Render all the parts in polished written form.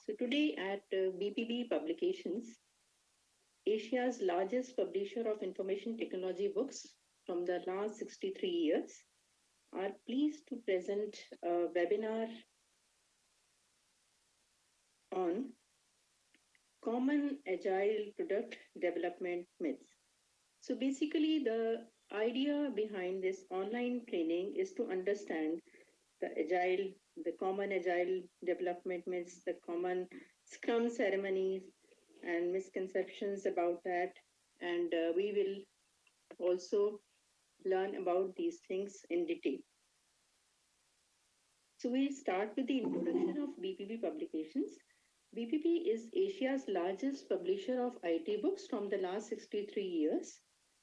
So today at BPB Publications, Asia's largest publisher of information technology books from the last 63 years, are pleased to present a webinar on common agile product development myths. So basically, the idea behind this online training is to understand the common agile development myths, the common scrum ceremonies and misconceptions about that. And we will also learn about these things in detail. So we start with the introduction of BPB Publications. BPP is Asia's largest publisher of IT books from the last 63 years.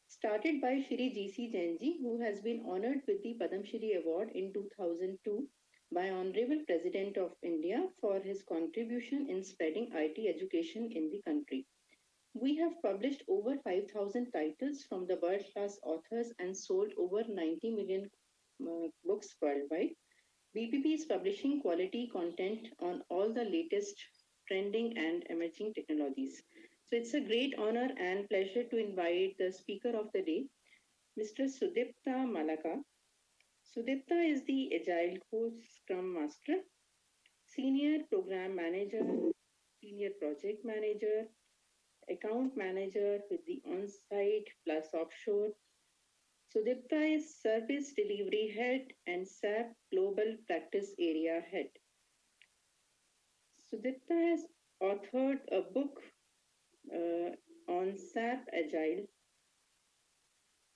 Started by Shri G.C. Jainji, who has been honored with the Padam Shri Award in 2002 by Honorable President of India for his contribution in spreading IT education in the country. We have published over 5,000 titles from the world-class authors and sold over 90 million books worldwide. BPP is publishing quality content on all the latest trending and emerging technologies. So it's a great honor and pleasure to invite the speaker of the day, Mr. Sudipta Malaka. Sudipta is the Agile Coach Scrum Master, Senior Program Manager, Senior Project Manager, Account Manager with the on-site plus offshore. Sudipta is Service Delivery Head and SAP Global Practice Area Head. Sudipta has authored a book on SAP Agile,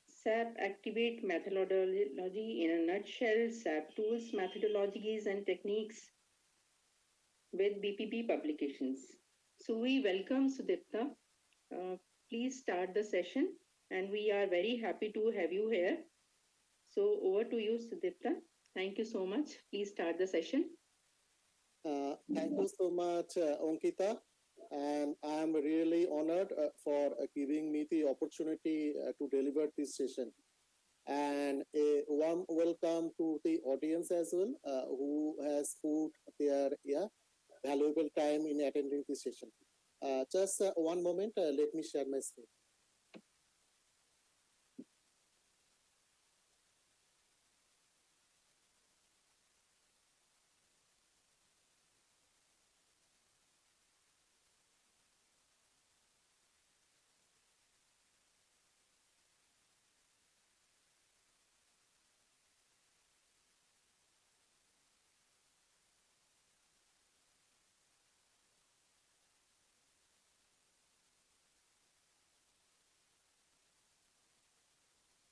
SAP Activate methodology in a nutshell, SAP tools, methodologies, and techniques with BPP Publications. So we welcome Sudipta. Please start the session, and we are very happy to have you here. So over to you, Sudipta. Thank you so much. Please start the session. Thank you so much, Ankita. And I'm really honored for giving me the opportunity to deliver this session. And a warm welcome to the audience as well, who has put their valuable time in attending this session. Just one moment, let me share my screen.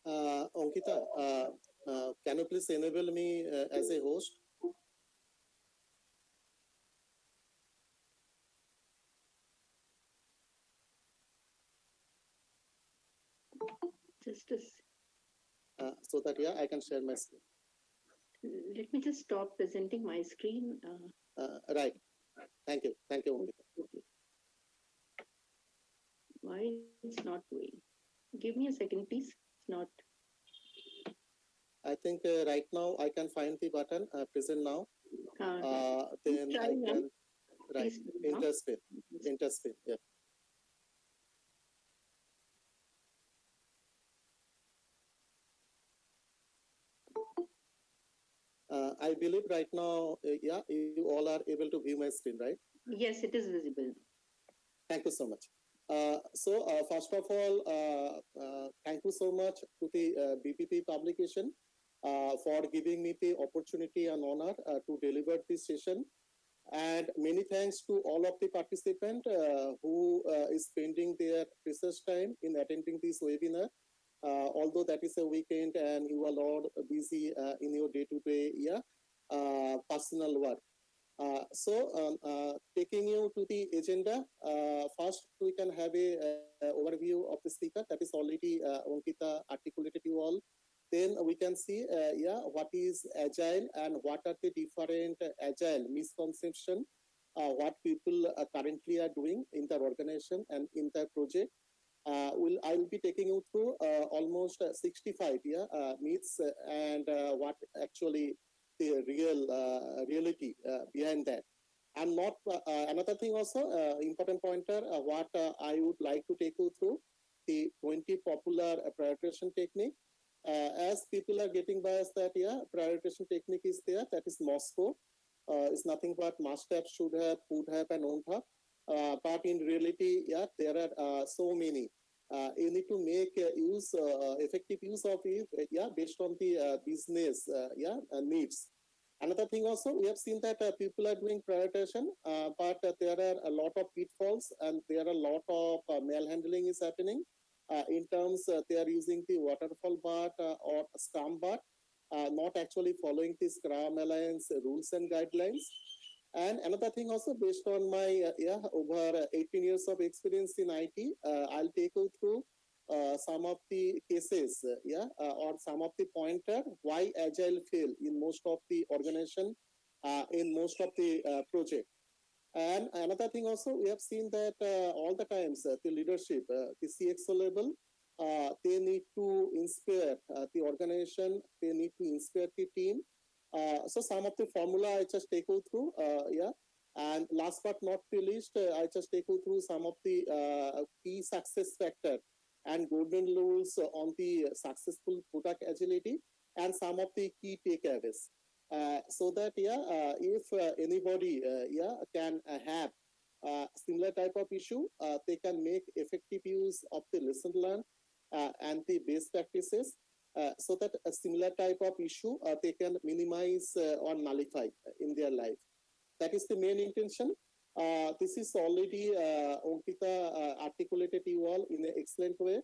Ankita, can you please enable me as a host? Just a so that I can share my screen. Let me just stop presenting my screen. Right. Thank you, Ankita. Okay. Why it's not doing? Give me a second, please. It's not. I think right now I can find the button present now. Then I can right enter screen. Yeah. I believe right now, you all are able to view my screen, right? Yes, it is visible. Thank you so much. First of all, thank you so much to the BPP publication for giving me the opportunity and honor to deliver this session. And many thanks to all of the participants who is spending their precious time in attending this webinar. Although that is a weekend and you are all busy in your day-to-day personal work. Taking you to the agenda, first we can have a overview of the speaker that is already Ankita articulated you all. Then we can see what is agile and what are the different agile misconception, what people currently are doing in their organization and in their project. I will be taking you through almost 65 myths and what actually the reality behind that. And not another thing also, important pointer, what I would like to take you through the 20 popular prioritization technique. As people are getting biased that, yeah, prioritization technique is there, that is Moscow. It's nothing but must have, should have, could have, and won't have. But in reality, yeah, there are so many. You need to make effective use of it, yeah, based on the business, needs. Another thing also, we have seen that people are doing prioritization, but there are a lot of pitfalls and there are a lot of malhandling is happening. In terms, they are using the waterfall BART or Scrum BART, not actually following the Scrum Alliance rules and guidelines. And another thing also, based on my over 18 years of experience in IT, I'll take you through some of the cases, or some of the pointer why agile fail in most of the organization, in most of the project. And another thing also, we have seen that all the times the leadership, the CXO level, they need to inspire the organization, they need to inspire the team. So some of the formula I just take you through, and last but not the least, I just take you through some of the key success factor and golden rules on the successful product agility and some of the key takeaways. So that if anybody can have similar type of issue, they can make effective use of the lesson learned and the best practices, so that a similar type of issue they can minimize or nullify in their life. That is the main intention. This is already Ankita articulated you all in an excellent way.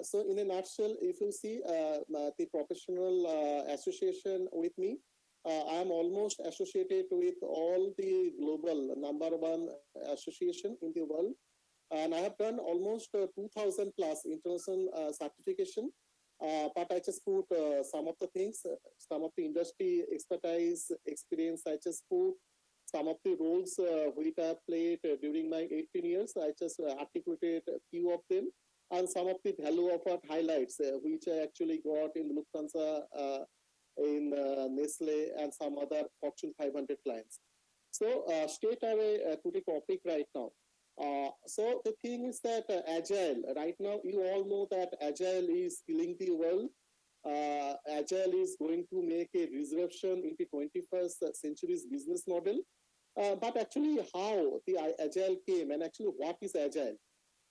So in a nutshell, if you see the professional association with me, I am almost associated with all the global #1 association in the world. And I have done almost 2,000 plus international certification. But I just put some of the things, some of the industry expertise, experience I just put, some of the roles which I have played during my 18 years, I just articulated a few of them, and some of the value of our highlights, which I actually got in Lufthansa, in Nestle, and some other Fortune 500 clients. So straight away to the topic right now. So the thing is that agile right now, you all know that agile is killing the world. Agile is going to make a disruption in the 21st century's business model. But actually, how the agile came and actually what is agile?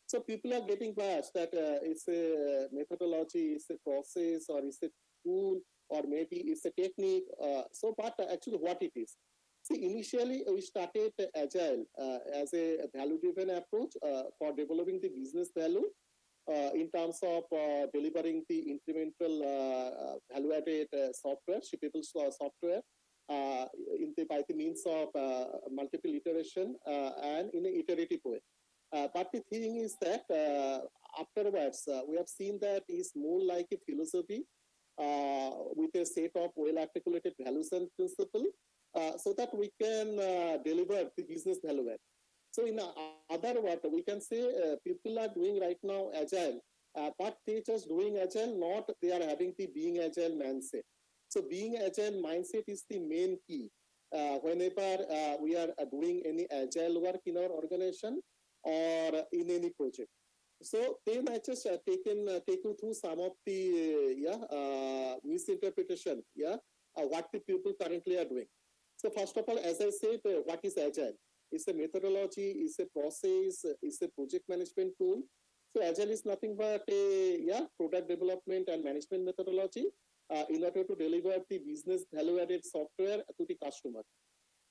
So people are getting biased that it's a methodology, it's a process, or it's a tool, or maybe it's a technique. But actually, what it is? See, initially we started agile as a value-driven approach for developing the business value in terms of delivering the incremental value-added software, shippable software, by the means of multiple iteration and in an iterative way. But the thing is that afterwards, we have seen that is more like a philosophy with a set of well-articulated values and principles, so that we can deliver the business value add. So in other words, we can say people are doing right now agile, but they just doing agile, not they are having the being agile mindset. So being agile mindset is the main key. Whenever we are doing any agile work in our organization or in any project. So then I just take you through some of the misinterpretation, what the people currently are doing. So first of all, as I said, what is agile? It's a methodology, it's a process, it's a project management tool. So agile is nothing but a product development and management methodology in order to deliver the business value-added software to the customer.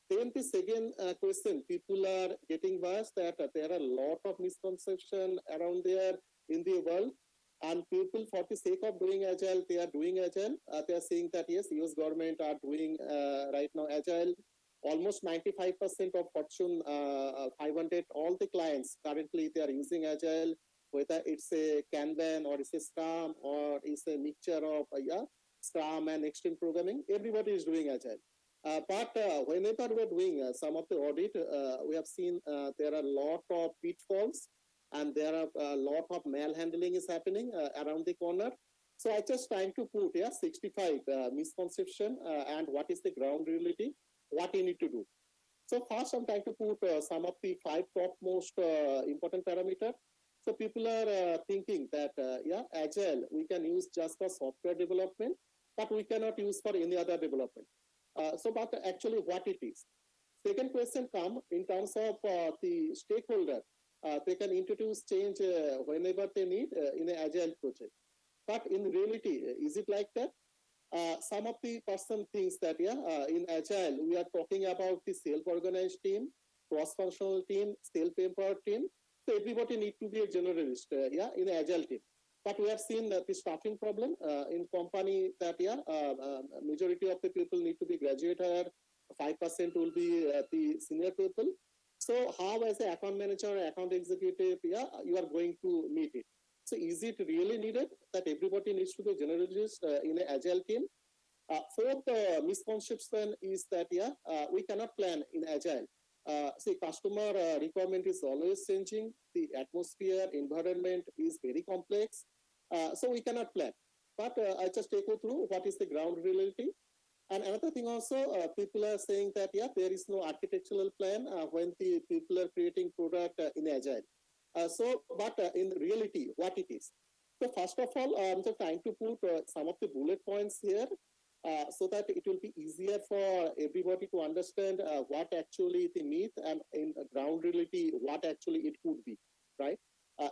Then the second question, people are getting biased that there are a lot of misconception around there in the world, and people, for the sake of doing agile, they are doing agile. They are saying that yes, US government are doing right now agile. Almost 95% of Fortune 500, all the clients currently they are using agile, whether it's a Kanban or it's a Scrum or it's a mixture of Scrum and extreme programming. Everybody is doing agile. But whenever we're doing some of the audit, we have seen there are a lot of pitfalls and there are a lot of malhandling is happening around the corner. So I just trying to put 65 misconception and what is the ground reality, what you need to do. So first, I'm trying to put some of the five top most important parameters. So people are thinking that agile we can use just for software development, but we cannot use for any other development. But actually, what it is? Second question come in terms of the stakeholder. They can introduce change whenever they need in an agile project. But in reality, is it like that? Some of the person thinks that in agile we are talking about the self-organized team, cross-functional team, self-empowered team. So everybody need to be a generalist, in agile team. But we have seen the staffing problem in company that majority of the people need to be graduate hire, 5% will be the senior people. So how as an account manager or account executive, you are going to meet it? So is it really needed that everybody needs to be generalist in an agile team? Fourth misconception is that we cannot plan in agile. See, customer requirement is always changing. The atmosphere, environment is very complex. So we cannot plan. But I just take you through what is the ground reality. And another thing also, people are saying that, there is no architectural plan when the people are creating product in agile. But in reality, what it is. So first of all, I'm just trying to put some of the bullet points here so that it will be easier for everybody to understand what actually the myth and in ground reality, what actually it could be, right?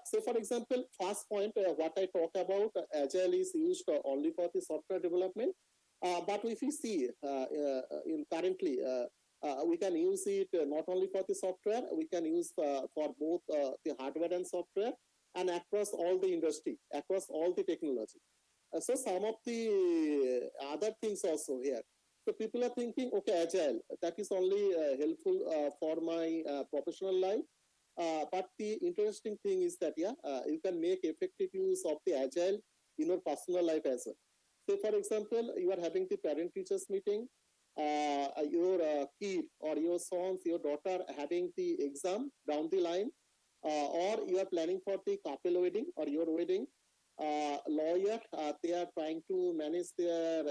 So for example, first point, what I talk about, agile is used only for the software development. But if you see in currently, we can use it not only for the software, we can use for both the hardware and software and across all the industry, across all the technology. So some of the other things also here. So people are thinking, okay, agile, that is only helpful for my professional life. But the interesting thing is that, you can make effective use of the agile in your personal life as well. Say, for example, you are having the parent-teachers meeting, your kid or your sons, your daughter having the exam down the line, or you are planning for the couple wedding or your wedding. Lawyer, they are trying to manage their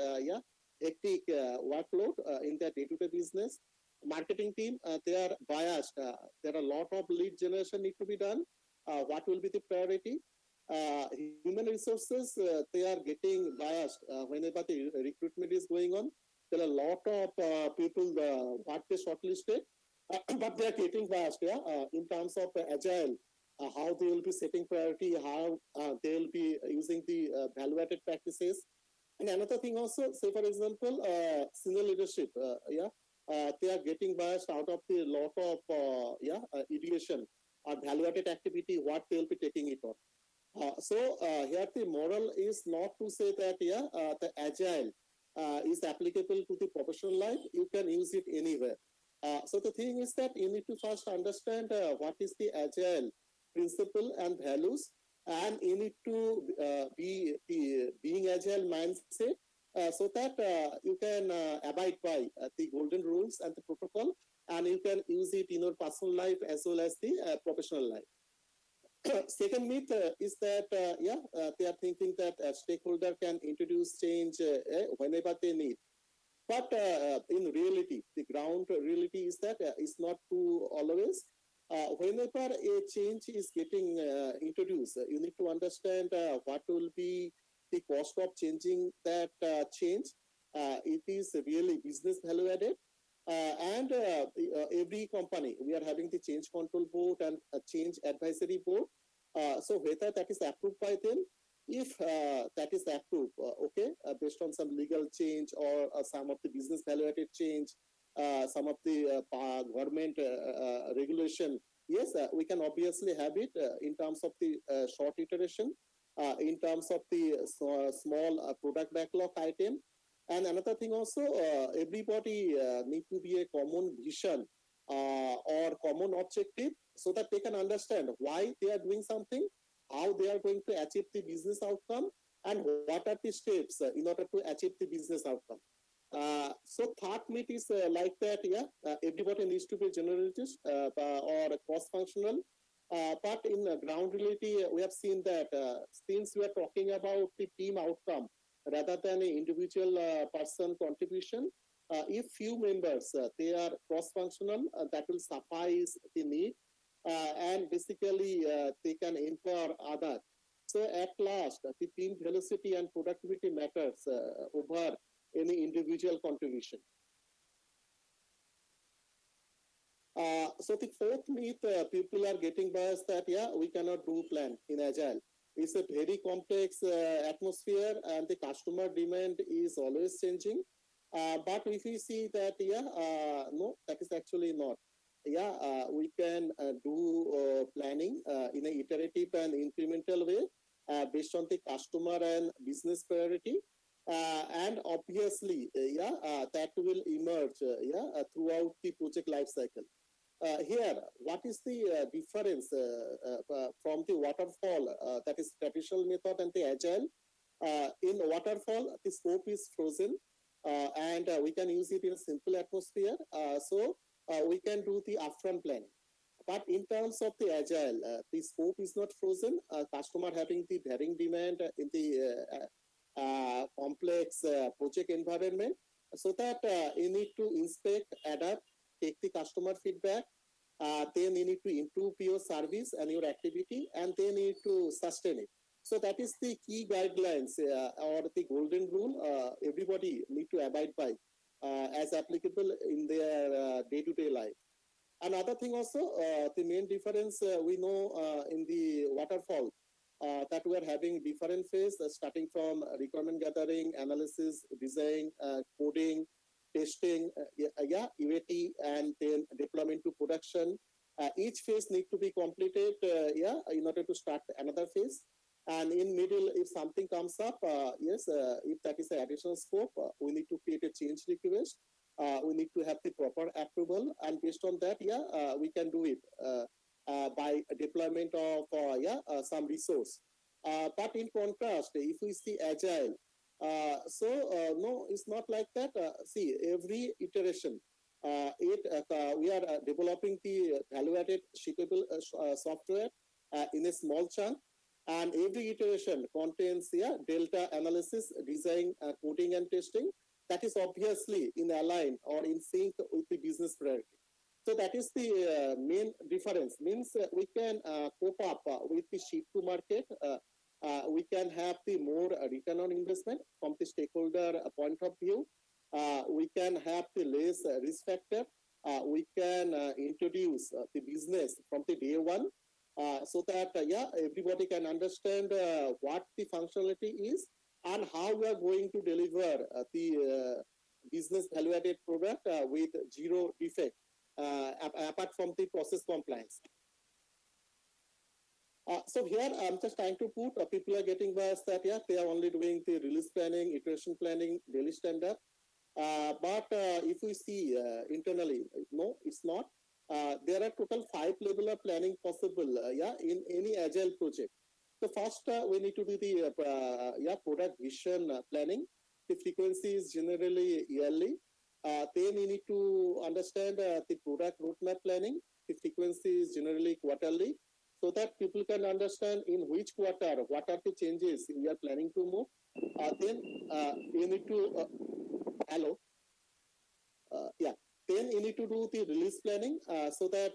hectic workload in their day-to-day business. Marketing team, they are biased. There are a lot of lead generation need to be done. What will be the priority? Human resources, they are getting biased whenever the recruitment is going on. There are a lot of people what they shortlisted, but they are getting biased in terms of agile, how they will be setting priority, how they will be using the value-added practices. And another thing also, say for example, senior leadership, they are getting biased out of the lot of ideation or value-added activity, what they will be taking it on. Here the moral is not to say that the agile is applicable to the professional life. You can use it anywhere. So the thing is that you need to first understand what is the agile principle and values, and you need to be the being agile mindset so that you can abide by the golden rules and the protocol, and you can use it in your personal life as well as the professional life. Second myth is that they are thinking that a stakeholder can introduce change whenever they need. But in reality, the ground reality is that it's not true always. Whenever a change is getting introduced, you need to understand what will be the cost of changing that change. It is really business value added. And every company, we are having the change control board and a change advisory board. So whether that is approved by them, if that is approved, based on some legal change or some of the business value added change, some of the government regulation, yes, we can obviously have it in terms of the short iteration, in terms of the small product backlog item. And another thing also, everybody need to be a common vision or common objective so that they can understand why they are doing something, how they are going to achieve the business outcome, and what are the steps in order to achieve the business outcome. So third myth is like that, everybody needs to be generalist or cross-functional. But in ground reality, we have seen that since we are talking about the team outcome rather than an individual person contribution, if few members they are cross-functional, that will suffice the need, and basically they can empower others. So at last, the team velocity and productivity matters over any individual contribution. So the fourth myth people are getting biased that we cannot do plan in agile. It's a very complex atmosphere, and the customer demand is always changing. But if we see that no, that is actually not. We can do planning in an iterative and incremental way based on the customer and business priority. And obviously, that will emerge throughout the project life cycle. Here, what is the difference from the waterfall, that is traditional method, and the agile? In waterfall, the scope is frozen, and we can use it in a simple atmosphere. So we can do the upfront planning. But in terms of the agile, the scope is not frozen. Customer having the varying demand in the complex project environment, so that you need to inspect, adapt, take the customer feedback, then you need to improve your service and your activity, and then you need to sustain it. So that is the key guidelines or the golden rule everybody need to abide by as applicable in their day-to-day life. Another thing also, the main difference we know in the waterfall, that we are having different phases starting from requirement gathering, analysis, design, coding, testing, UAT, and then deployment to production. Each phase need to be completed, in order to start another phase. And in middle, if something comes up, if that is an additional scope, we need to create a change request. We need to have the proper approval, and based on that, we can do it by deployment of some resource. But in contrast, if we see agile, no, it's not like that. See, every iteration, we are developing the value-added shippable software in a small chunk, and every iteration contains delta analysis, design, coding, and testing. That is obviously in align or in sync with the business priority. So that is the main difference. Means we can cope up with the shift to market. We can have the more return on investment from the stakeholder point of view. We can have the less risk factor. We can introduce the business from the day one, so that everybody can understand what the functionality is and how we are going to deliver the business value-added product with zero defect, apart from the process compliance. So here I'm just trying to put, people are getting biased that they are only doing the release planning, iteration planning, daily stand-up. But if we see internally, no, it's not. There are total 5 levels of planning possible in any agile project. So first, we need to do the product vision planning. The frequency is generally yearly. Then you need to understand the product roadmap planning. The frequency is generally quarterly, so that people can understand in which quarter, what are the changes we are planning to move. Then you need to, then you need to do the release planning, so that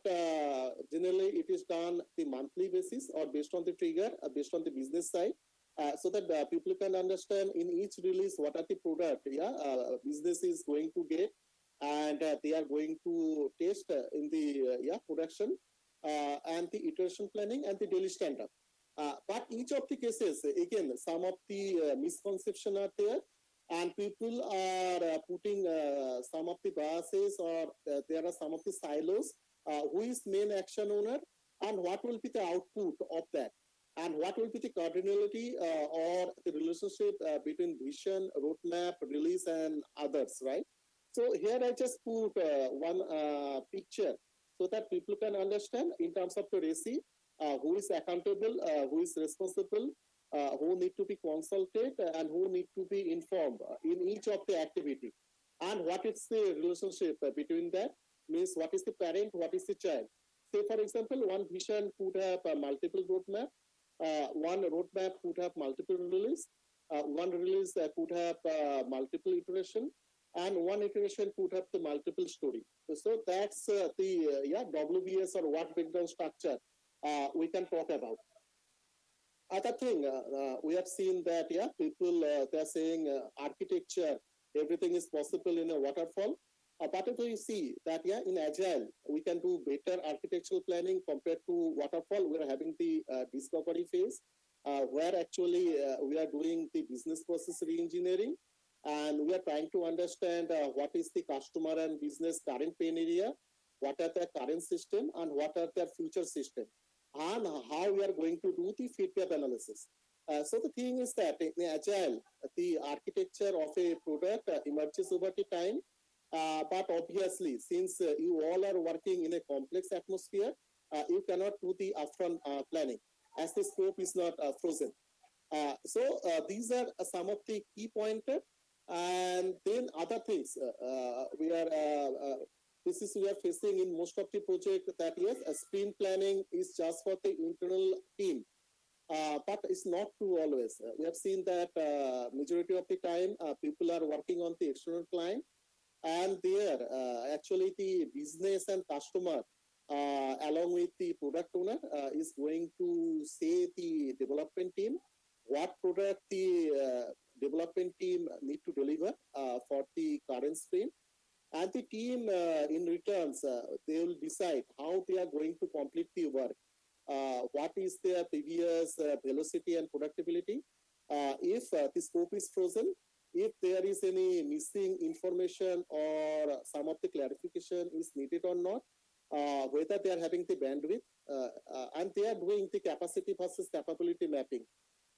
generally it is done the monthly basis or based on the trigger, based on the business side, so that people can understand in each release what are the product business is going to get, and they are going to test in the production, and the iteration planning and the daily stand-up. But each of the cases, again, some of the misconceptions are there, and people are putting some of the biases, or there are some of the silos. Who is main action owner, and what will be the output of that, and what will be the cardinality or the relationship between vision, roadmap, release, and others, right? So here I just put one picture so that people can understand in terms of the RACI, who is accountable, who is responsible, who need to be consulted, and who need to be informed in each of the activity, and what is the relationship between that. Means what is the parent, what is the child. Say for example, one vision could have multiple roadmap, one roadmap could have multiple release, one release could have multiple iteration, and one iteration could have the multiple story. So that's the WBS or work breakdown structure we can talk about. Other thing, we have seen that people they're saying architecture, everything is possible in a waterfall. But if we see that in agile we can do better architectural planning compared to waterfall. We are having the discovery phase where actually we are doing the business process reengineering, and we are trying to understand what is the customer and business current pain area, what are their current system, and what are their future system, and how we are going to do the feedback analysis. So the thing is that in agile, the architecture of a product emerges over the time. But obviously, since you all are working in a complex atmosphere, you cannot do the upfront planning as the scope is not frozen. So these are some of the key pointers. And then other things this is we are facing in most of the project, that yes, a sprint planning is just for the internal team, but it's not true always. We have seen that majority of the time people are working on the external client, and there actually the business and customer along with the product owner is going to say the development team what product the development team need to deliver for the current sprint, and the team in returns they will decide how they are going to complete the work, what is their previous velocity and productivity, if the scope is frozen, if there is any missing information or some of the clarification is needed or not, whether they are having the bandwidth, and they are doing the capacity versus capability mapping.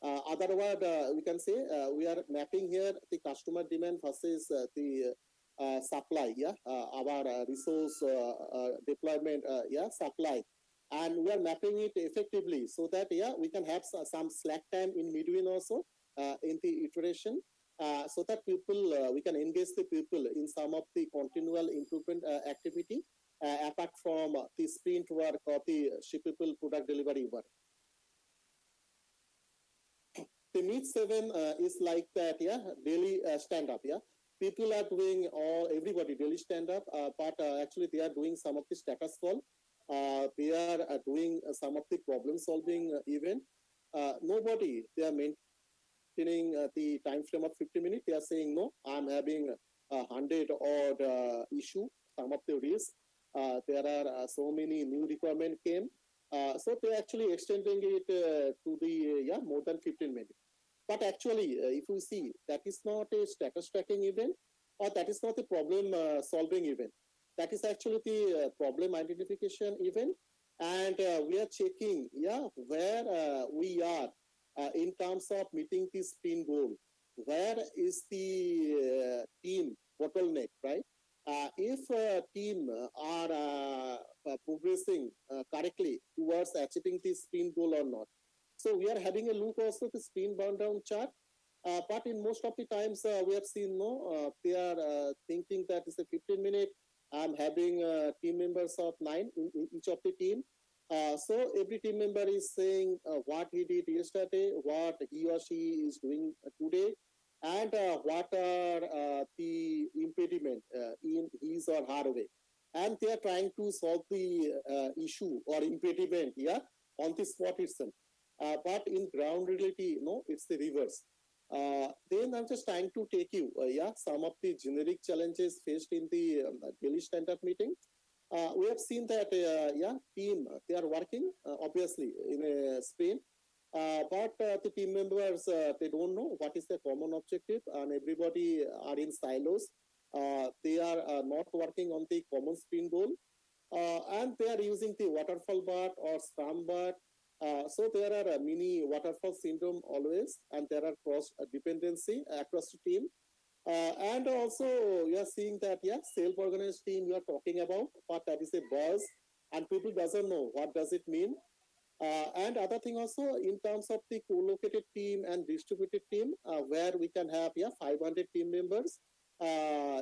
Otherwise, we can say we are mapping here the customer demand versus the supply, our resource deployment, supply, and we are mapping it effectively so that we can have some slack time in between also in the iteration, so that people we can engage the people in some of the continual improvement activity apart from the sprint work or the shippable product delivery work. The Meet 7 is like that, daily stand up, people are doing everybody daily stand up, but actually they are doing some of the status call, they are doing some of the problem solving event. Nobody they are maintaining the time frame of 50 minutes. They are saying no, I'm having 100 odd issue, some of the risks, there are so many new requirement came, so they are actually extending it to the more than 15 minutes. But actually, if you see, that is not a status tracking event, or that is not a problem solving event. That is actually the problem identification event, and we are checking, where we are in terms of meeting the sprint goal. Where is the team bottleneck, right? If team are progressing correctly towards achieving the sprint goal or not. So we are having a look also the sprint bound down chart. But in most of the times we have seen they are thinking that it's a 15-minute. I'm having team members of 9 in each of the team. So every team member is saying what he did yesterday, what he or she is doing today, and what are the impediment in his or her way. And they are trying to solve the issue or impediment, on the spot itself. But in ground reality, it's the reverse. Then I'm just trying to take you, some of the generic challenges faced in the daily stand-up meeting. We have seen that, team, they are working, obviously, in a sprint. But the team members, they don't know what is the common objective, and everybody are in silos. They are not working on the common sprint goal. And they are using the waterfall BART or Scrum BART. So there are mini waterfall syndrome always, and there are cross dependency across the team. And also you are seeing that self-organized team you are talking about, but that is a buzz, and people doesn't know what does it mean. And other thing also in terms of the co-located team and distributed team, where we can have 500 team members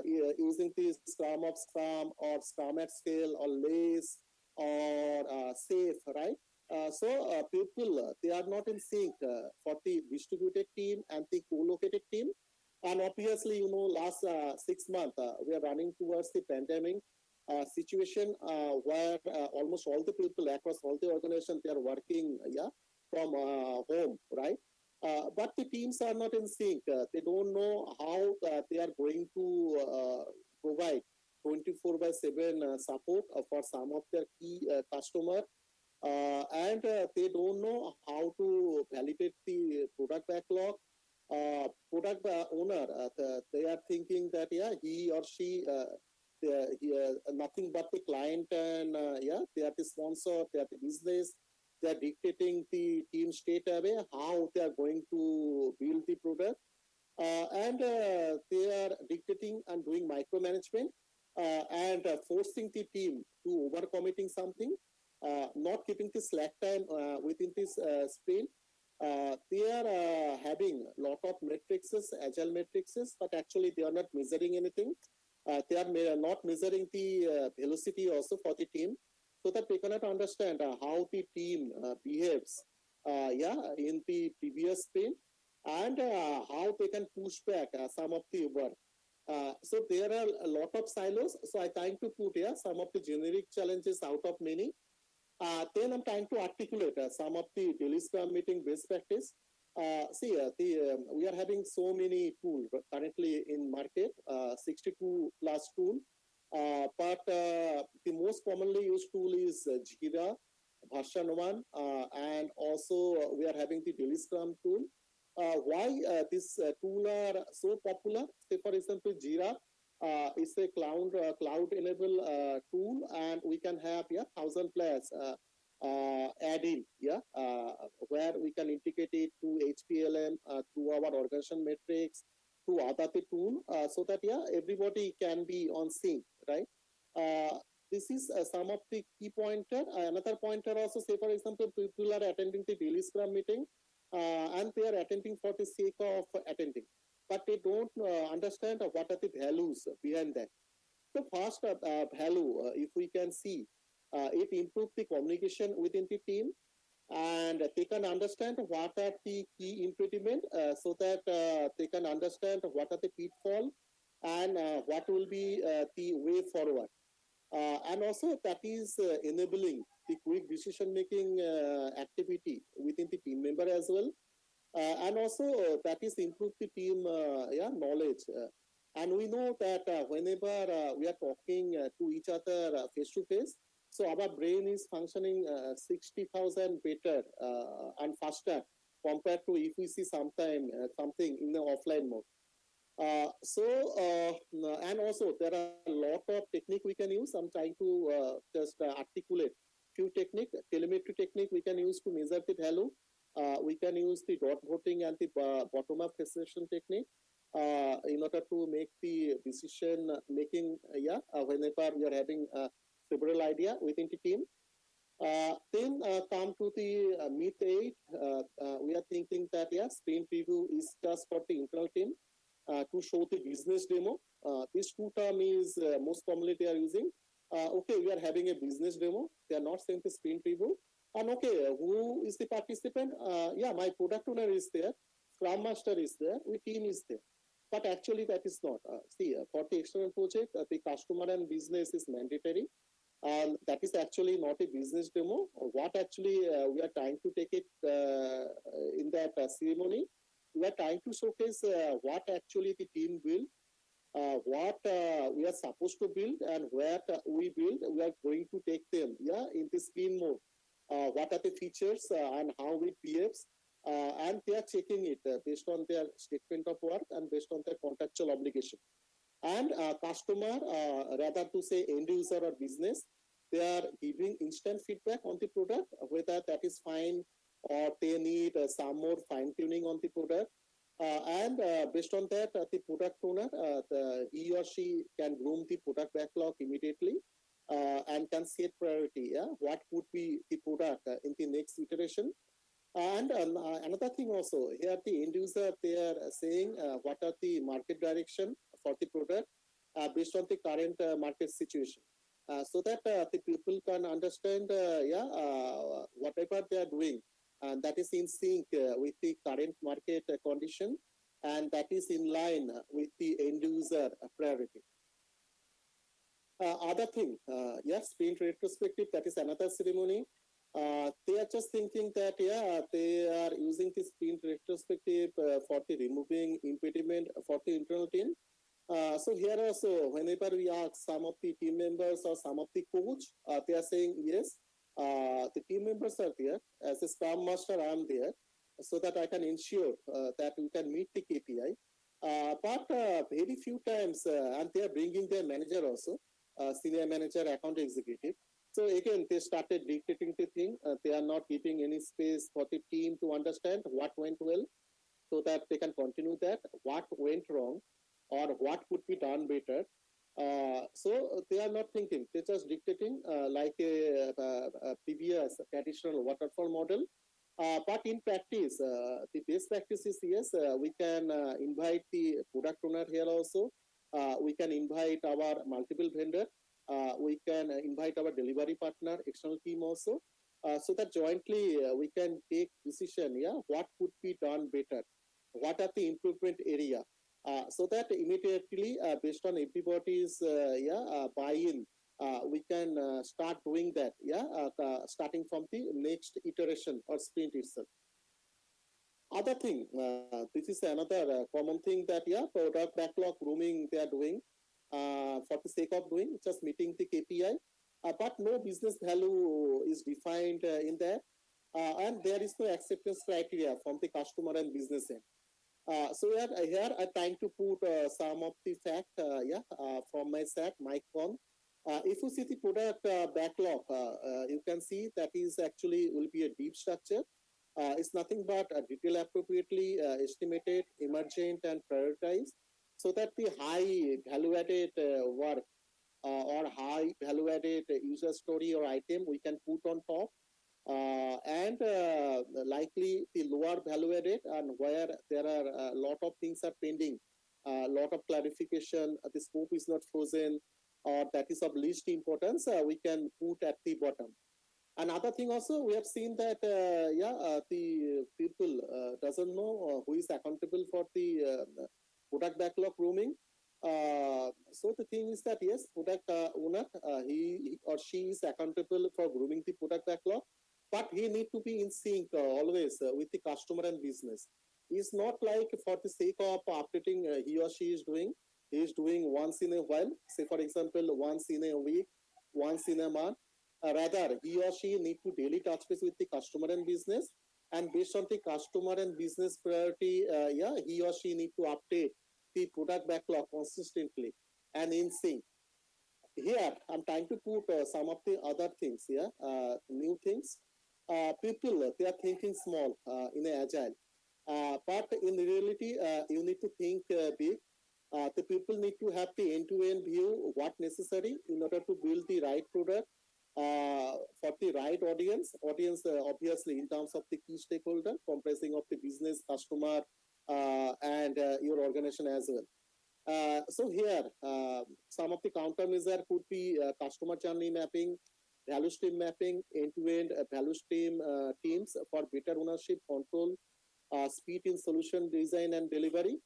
using the Scrum of Scrum or Scrum at Scale or LACE or SAFe, right? So people they are not in sync for the distributed team and the co-located team. And obviously, last 6 months, we are running towards the pandemic situation where almost all the people across all the organizations, they are working, from home, right? But the teams are not in sync. They don't know how they are going to provide 24 by 7 support for some of their key customers. And they don't know how to validate the product backlog. Product owner, they are thinking that, he or she, nothing but the client, and they are the sponsor, they are the business, they are dictating the team state away, how they are going to build the product. And they are dictating and doing micromanagement and forcing the team to overcommitting something, not keeping the slack time within this sprint. They are having a lot of matrices, agile matrices, but actually they are not measuring anything. They are not measuring the velocity also for the team, so that they cannot understand how the team behaves, in the previous sprint, and how they can push back some of the work. So there are a lot of silos. So I trying to put here some of the generic challenges out of many. Then I'm trying to articulate some of the daily Scrum meeting best practice. We are having so many tools currently in market, 62 plus tool. But the most commonly used tool is Jira, version 1, and also we are having the daily Scrum tool. Why this tool are so popular? Say for example, Jira is a cloud enable tool, and we can have 1,000 plus add in, where we can integrate it to HPLM, to our organization metrics, to other tool, so that everybody can be on sync, right? This is some of the key pointer. Another pointer also, say for example, people are attending the daily Scrum meeting, and they are attending for the sake of attending, but they don't understand what are the values behind that. The first value, if we can see, it improves the communication within the team, and they can understand what are the key impediment, so that they can understand what are the pitfall, and what will be the way forward. And also that is enabling the quick decision making activity within the team member as well. And also that is improve the team knowledge. And we know that whenever we are talking to each other face to face, so our brain is functioning 60,000 better and faster compared to if we see something in the offline mode. And also there are a lot of technique we can use. I'm trying to just articulate few technique. Telemetry technique we can use to measure the value. We can use the dot voting and the bottom-up session technique in order to make the decision making, whenever we are having several idea within the team. Then come to the Meet 8. We are thinking that, sprint review is just for the internal team to show the business demo. This two term is most commonly they are using. Okay, we are having a business demo. They are not saying the sprint review. And okay, who is the participant? My product owner is there. Scrum Master is there. The team is there. But actually that is not. For the external project, the customer and business is mandatory. And that is actually not a business demo. What actually we are trying to take it in that ceremony, we are trying to showcase what actually the team build, what we are supposed to build, and where we build, we are going to take them, in the screen mode. What are the features and how it behaves, and they are checking it based on their statement of work and based on their contractual obligation. And customer, rather to say end user or business, they are giving instant feedback on the product, whether that is fine or they need some more fine tuning on the product. And based on that, the product owner, he or she can groom the product backlog immediately and can set priority. What would be the product in the next iteration? And another thing also, here the end user, they are saying what are the market direction for the product based on the current market situation. So that the people can understand, whatever they are doing, and that is in sync with the current market condition, and that is in line with the end user priority. Other thing, yes, sprint retrospective, that is another ceremony. They are just thinking that, they are using this sprint retrospective for the removing impediment for the internal team. So here also, whenever we ask some of the team members or some of the coach, they are saying, yes, the team members are there. As a Scrum Master, I am there so that I can ensure that we can meet the KPI. But very few times, and they are bringing their manager also, senior manager, account executive. So again, they started dictating the thing. They are not giving any space for the team to understand what went well so that they can continue that, what went wrong, or what could be done better. So they are not thinking. They're just dictating like a previous traditional waterfall model. But in practice, the best practice is, yes, we can invite the product owner here also. We can invite our multiple vendor. We can invite our delivery partner, external team also, so that jointly we can take decision, what could be done better, what are the improvement area, so that immediately based on everybody's buy-in, we can start doing that, starting from the next iteration or sprint itself. Other thing, this is another common thing that, product backlog grooming they are doing for the sake of doing, just meeting the KPI, but no business value is defined in that, and there is no acceptance criteria from the customer and business end. So here I'm trying to put some of the fact, from my set, MyCon. If you see the product backlog, you can see that is actually will be a deep structure. It's nothing but detail appropriately estimated, emergent, and prioritized, so that the high value-added work or high value-added user story or item we can put on top, and likely the lower value-added and where there are a lot of things are pending, a lot of clarification, the scope is not frozen, or that is of least importance, we can put at the bottom. Another thing also, we have seen that, the people doesn't know who is accountable for the product backlog grooming. So the thing is that, yes, product owner, he or she is accountable for grooming the product backlog, but he need to be in sync always with the customer and business. It's not like for the sake of updating he or she is doing. He is doing once in a while, say for example, once in a week, once in a month. Rather, he or she need to daily touch base with the customer and business, and based on the customer and business priority, he or she need to update the product backlog consistently and in sync. Here, I'm trying to put some of the other things here, new things. People, they are thinking small in agile, but in reality, you need to think big. The people need to have the end-to-end view, what necessary in order to build the right product for the right audience. Obviously, in terms of the key stakeholder, comprising of the business, customer, and your organization as well. So here, some of the countermeasure could be customer journey mapping, value stream mapping, end-to-end value stream teams for better ownership, control, speed in solution design and delivery.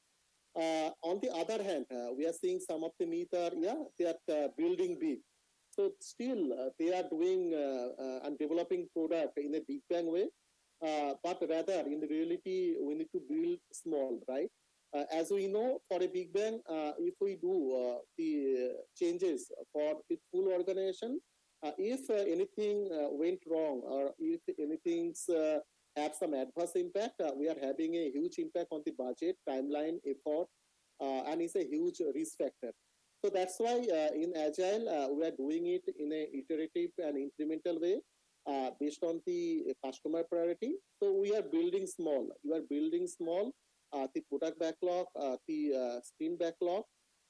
On the other hand, we are seeing some of the myth are, they are building big. So still, they are doing and developing product in a big bang way, but rather in reality, we need to build small, right? As we know, for a big bang, if we do the changes for the full organization, if anything went wrong or if anything have some adverse impact, we are having a huge impact on the budget, timeline, effort, and it's a huge risk factor. So that's why in Agile, we are doing it in a iterative and incremental way based on the customer priority. So we are building small. You are building small, the product backlog, the sprint backlog.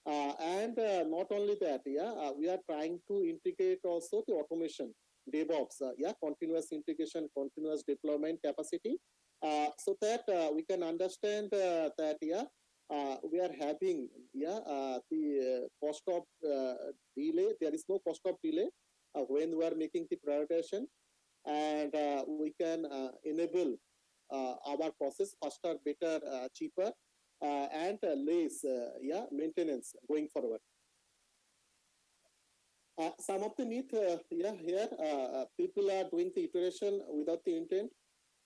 And not only that, we are trying to integrate also the automation, DevOps, continuous integration, continuous deployment capacity, so that we can understand that, we are having, the cost of delay. There is no cost of delay when we are making the prioritization, and we can enable our process faster, better, cheaper, and less maintenance going forward. Some of the myth here, people are doing the iteration without the intent,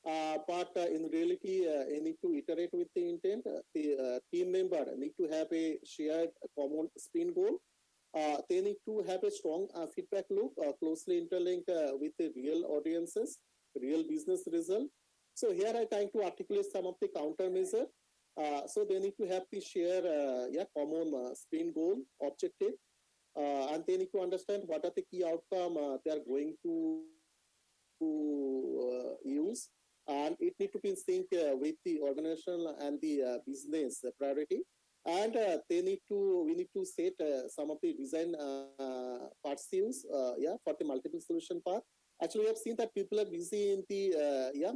but in reality, you need to iterate with the intent. The team member need to have a shared common sprint goal. They need to have a strong feedback loop, closely interlinked with the real audiences, real business result. So here I'm trying to articulate some of the countermeasure. So they need to have the share, common sprint goal objective, and they need to understand what are the key outcome they are going to use, and it need to be in sync with the organizational and the business priority. And we need to set some of the design pursuits, for the multiple solution path. Actually, we have seen that people are busy in the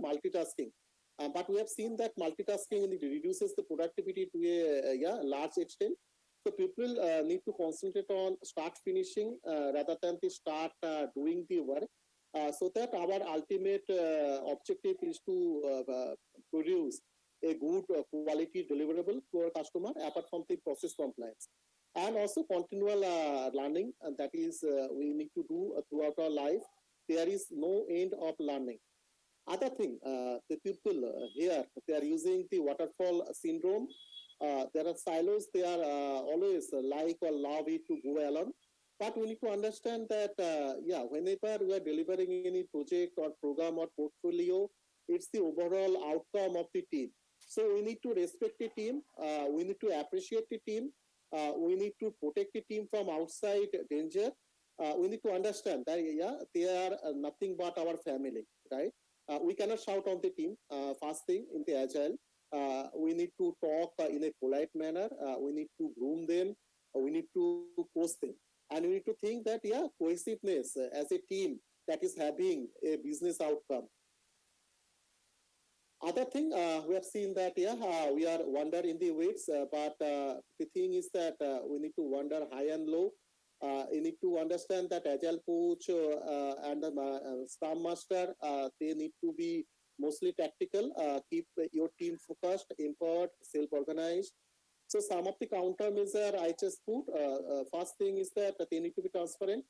multitasking, but we have seen that multitasking reduces the productivity to a large extent. So people need to concentrate on start finishing rather than the start doing the work, so that our ultimate objective is to produce a good quality deliverable to our customer apart from the process compliance. And also continual learning, and that is we need to do throughout our life. There is no end of learning. Other thing, the people here, they are using the waterfall syndrome. There are silos, they are always like or love it to go along. But we need to understand that, whenever we are delivering any project or program or portfolio, it's the overall outcome of the team. So we need to respect the team. We need to appreciate the team. We need to protect the team from outside danger. We need to understand that, they are nothing but our family, right? We cannot shout on the team. First thing in the agile, we need to talk in a polite manner. We need to groom them. We need to coach them. And we need to think that, cohesiveness as a team that is having a business outcome. Other thing, we have seen that, we are wander in the weights, but the thing is that we need to wander high and low. You need to understand that agile coach and Scrum Master, they need to be mostly tactical, keep your team focused, empowered, self-organized. So some of the countermeasure I just put, first thing is that they need to be transparent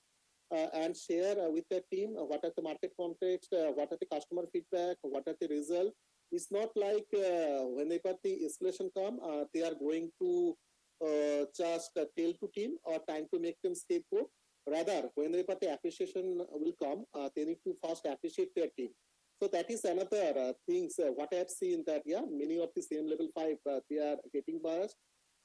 and share with their team what are the market context, what are the customer feedback, what are the result. It's not like whenever the escalation come, they are going to just tell to team or trying to make them scapegoat. Rather, whenever the appreciation will come, they need to first appreciate their team. So that is another things what I have seen that many of the same level 5 they are getting biased.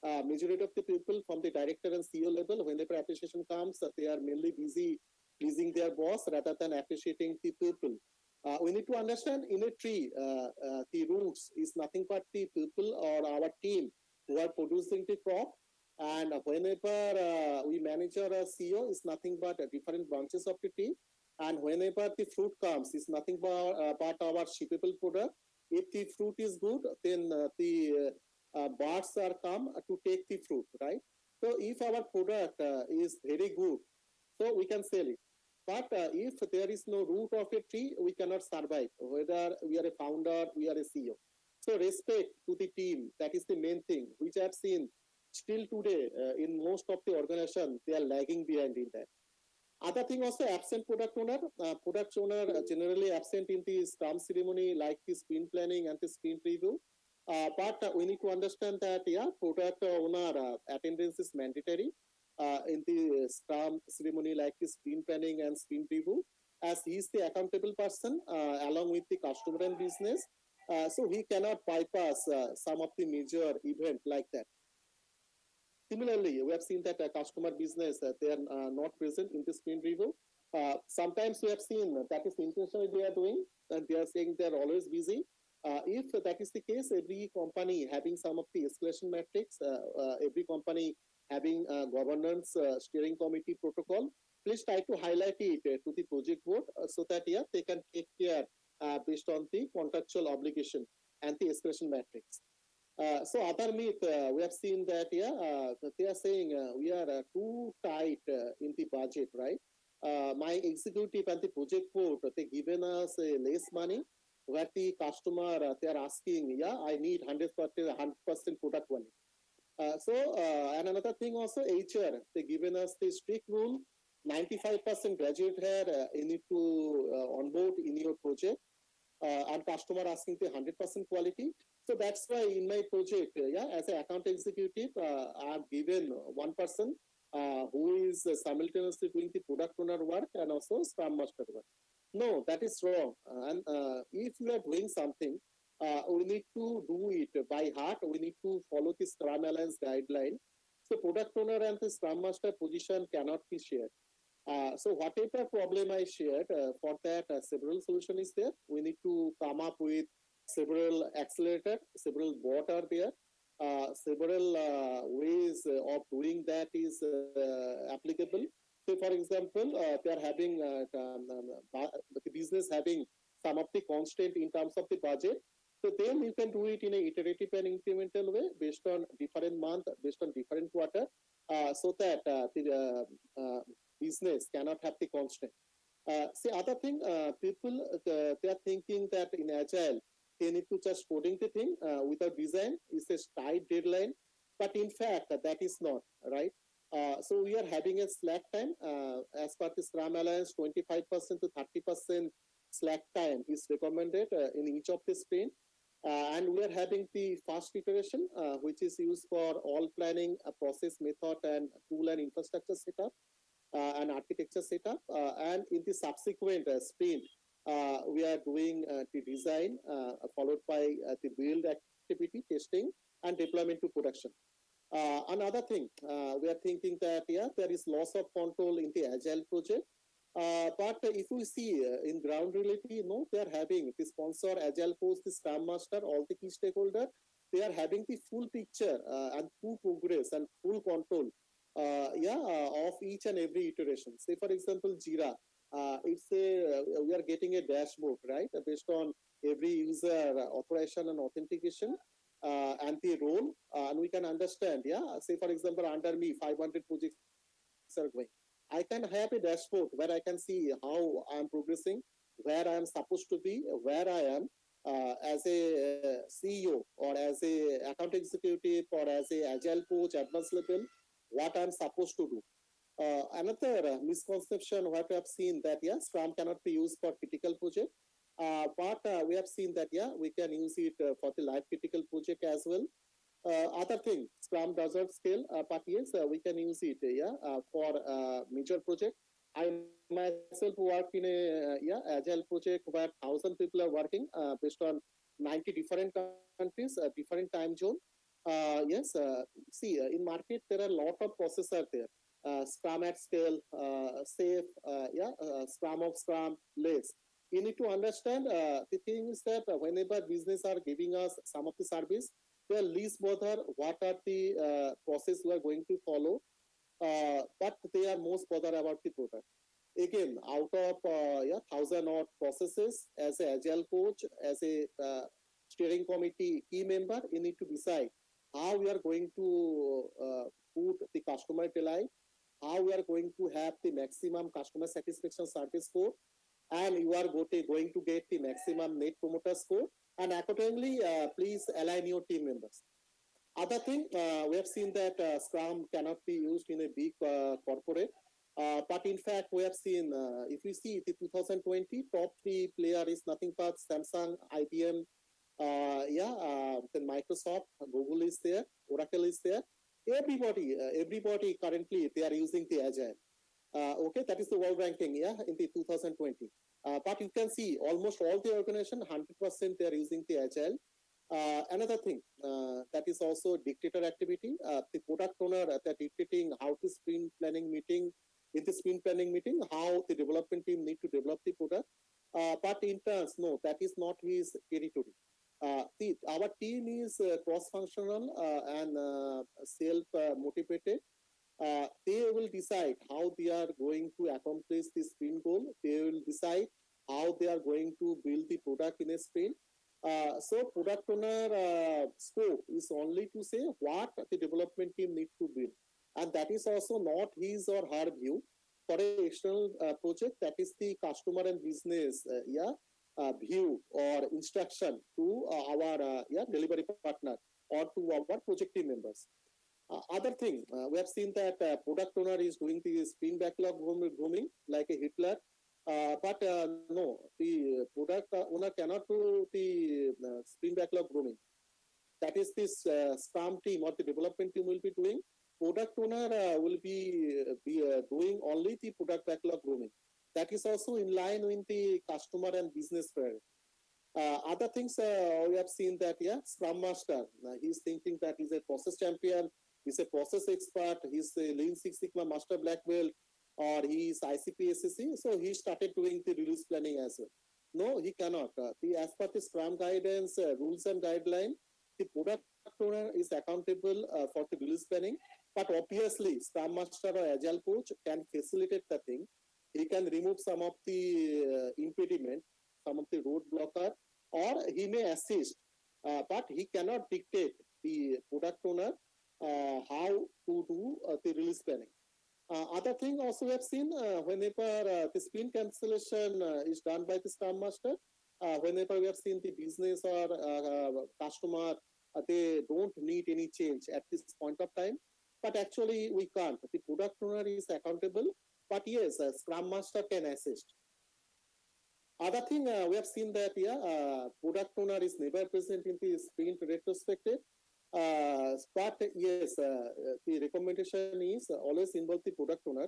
Majority of the people from the director and CEO level, whenever appreciation comes, they are mainly busy pleasing their boss rather than appreciating the people. We need to understand in a tree, the roots is nothing but the people or our team who are producing the crop. And whenever we manage our CEO, is nothing but different branches of the tree. And whenever the fruit comes, it's nothing but our shippable product. If the fruit is good, then the birds are come to take the fruit, right? So if our product is very good, so we can sell it. But if there is no root of a tree, we cannot survive, whether we are a founder, we are a CEO. So respect to the team, that is the main thing, which I have seen still today in most of the organization, they are lagging behind in that. Other thing also, absent product owner. Product owner generally absent in the Scrum ceremony, like the sprint planning and the sprint review. But we need to understand that, product owner attendance is mandatory in the Scrum ceremony, like the sprint planning and sprint review, as he is the accountable person along with the customer and business. So he cannot bypass some of the major event like that. Similarly, we have seen that customer business, they are not present in the sprint review. Sometimes we have seen that is intentionally they are doing, and they are saying they are always busy. If that is the case, every company having some of the escalation metrics, every company having governance steering committee protocol, please try to highlight it to the project board so that they can take care based on the contractual obligation and the escalation metrics. So other myth, we have seen that, they are saying we are too tight in the budget, right? My executive and the project board, they given us less money. where the customer they are asking, yeah, I need 100% product quality. And another thing also, HR, they given us the strict rule, 95% graduate here, you need to onboard in your project, and customer asking the 100% quality. So that's why in my project, as an account executive, I have given one person who is simultaneously doing the product owner work and also Scrum Master work. No, that is wrong. And if you are doing something, we need to do it by heart. We need to follow the Scrum Alliance guideline. So product owner and the Scrum Master position cannot be shared. So whatever problem I shared, for that several solution is there. We need to come up with several accelerator, several bot are there, several ways of doing that is applicable. So for example, they are having the business having some of the constraint in terms of the budget. So then you can do it in a iterative and incremental way based on different month, based on different quarter, so that the business cannot have the constraint. See, other thing, people they are thinking that in agile they need to just coding the thing without design. It's a tight deadline, but in fact that is not right. So we are having a slack time as per the Scrum Alliance. 25% to 30% slack time is recommended in each of the sprint. And we are having the fast iteration, which is used for all planning, process, method, and tool and infrastructure setup and architecture setup. And in the subsequent sprint, we are doing the design followed by the build activity, testing, and deployment to production. Another thing, we are thinking that there is loss of control in the agile project. But if we see in ground reality, they are having the sponsor, agile coach, the Scrum Master, all the key stakeholders, they are having the full picture and full progress and full control of each and every iteration. Say for example, Jira, we are getting a dashboard, right, based on every user authorization and authentication and the role, and we can understand, say for example, under me 500 projects are going. I can have a dashboard where I can see how I am progressing, where I am supposed to be, where I am as a CEO or as a account executive or as a agile coach, advanced level, what I am supposed to do. Another misconception what we have seen that Scrum cannot be used for critical project, but we have seen that we can use it for the life critical project as well. Other thing, Scrum doesn't scale, but yes, we can use it for major project. I myself work in a agile project where 1,000 people are working based on 90 different countries, different time zone. Yes, see, in market there are a lot of processes there. Scrum at scale, safe, Scrum of Scrum, less. You need to understand the thing is that whenever business are giving us some of the service, they are least bother what are the process we are going to follow, but they are most bother about the product. Again, out of 1,000 odd processes, as an agile coach, as a steering committee key member, you need to decide how we are going to put the customer delight, how we are going to have the maximum customer satisfaction service score, and you are going to get the maximum net promoter score, and accordingly, please align your team members. Other thing, we have seen that Scrum cannot be used in a big corporate, but in fact, we have seen, if you see the 2020 top 3 player is nothing but Samsung, IBM, then Microsoft, Google is there, Oracle is there. Everybody currently they are using the agile. Okay, that is the world ranking, in the 2020. But you can see almost all the organization, 100% they are using the agile. Another thing that is also dictator activity. The product owner they're dictating how to sprint planning meeting. In the sprint planning meeting, how the development team need to develop the product. But in turns, no, that is not his territory. Our team is cross-functional and self-motivated. They will decide how they are going to accomplish the sprint goal. They will decide how they are going to build the product in a sprint. So product owner scope is only to say what the development team need to build. And that is also not his or her view. For an external project, that is the customer and business view or instruction to our delivery partner or to our project team members. Other thing, we have seen that product owner is doing the sprint backlog grooming like a Hitler, but no, the product owner cannot do the sprint backlog grooming. That is this Scrum team or the development team will be doing. Product owner will be doing only the product backlog grooming. That is also in line with the customer and business fair. Other things we have seen that Scrum Master, he's thinking that he's a process champion, he's a process expert, he's a Lean Six Sigma Master Black Belt, or he's ICP SSC, so he started doing the release planning as well. No, he cannot. As per the Scrum guidance, rules and guidelines, the product owner is accountable for the release planning, but obviously Scrum Master or Agile coach can facilitate the thing. He can remove some of the impediment, some of the roadblocker, or he may assist, but he cannot dictate the product owner how to do the release planning. Other thing also we have seen whenever the sprint cancellation is done by the Scrum Master, whenever we have seen the business or customer, they don't need any change at this point of time, but actually we can't. The product owner is accountable, but yes, Scrum Master can assist. Other thing we have seen that product owner is never present in the sprint retrospective. But yes, the recommendation is always involve the product owner.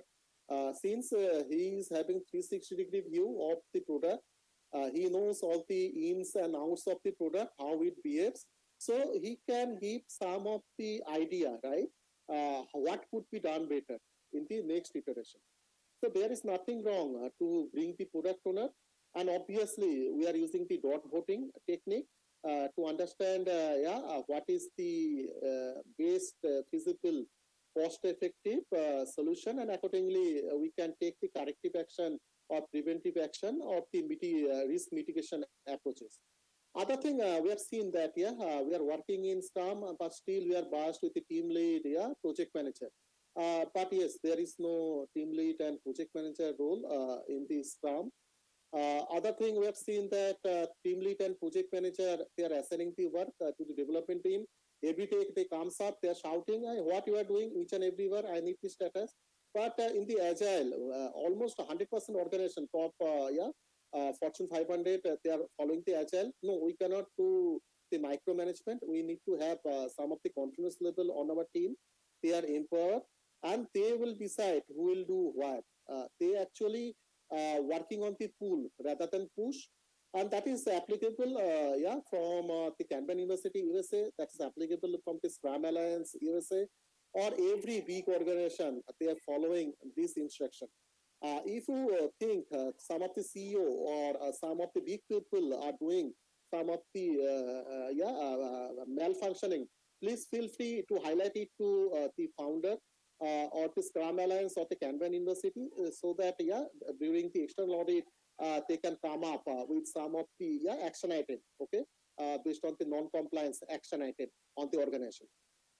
Since he is having 360-degree view of the product, he knows all the ins and outs of the product, how it behaves. So he can give some of the idea, right? What could be done better in the next iteration. So there is nothing wrong to bring the product owner. And obviously, we are using the dot voting technique to understand what is the best feasible cost-effective solution, and accordingly we can take the corrective action or preventive action of the risk mitigation approaches. Other thing we have seen that we are working in Scrum, but still we are biased with the team lead, project manager. But yes, there is no team lead and project manager role in the Scrum. Other thing we have seen that team lead and project manager, they are assigning the work to the development team. Every day they comes up, they are shouting, what you are doing each and everywhere, I need the status. But in the Agile, almost 100% organization, top Fortune 500, they are following the Agile. No, we cannot do the micromanagement. We need to have some of the confidence level on our team. They are empowered and they will decide who will do what. They actually working on the pull rather than push, and that is applicable from the Kanban University USA, that is applicable from the Scrum Alliance USA, or every big organization, they are following this instruction. If you think some of the CEO or some of the big people are doing some of the malfunctioning, please feel free to highlight it to the founder or the Scrum Alliance or the Kanban University, so that during the external audit they can come up with some of the action item, okay, based on the non-compliance action item on the organization.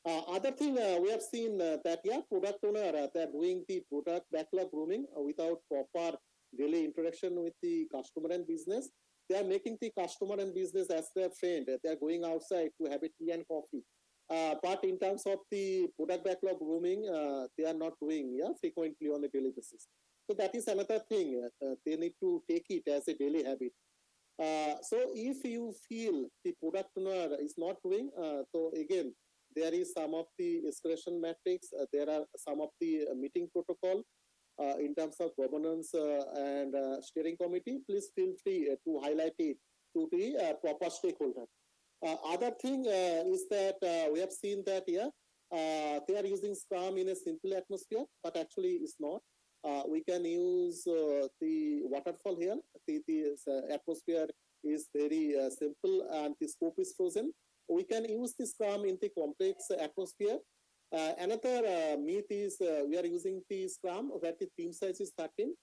Other thing we have seen that product owner they are doing the product backlog grooming without proper daily interaction with the customer and business. They are making the customer and business as their friend. They are going outside to have a tea and coffee. But in terms of the product backlog grooming, they are not doing frequently on a daily basis. So that is another thing. They need to take it as a daily habit. So if you feel the product owner is not doing, so again, there is some of the escalation metrics. There are some of the meeting protocol in terms of governance and steering committee. Please feel free to highlight it to the proper stakeholder. Other thing is that we have seen that they are using Scrum in a simple atmosphere, but actually it's not. We can use the waterfall here. The atmosphere is very simple and the scope is frozen. We can use the Scrum in the complex atmosphere. Another myth is we are using the Scrum where the team size is 13.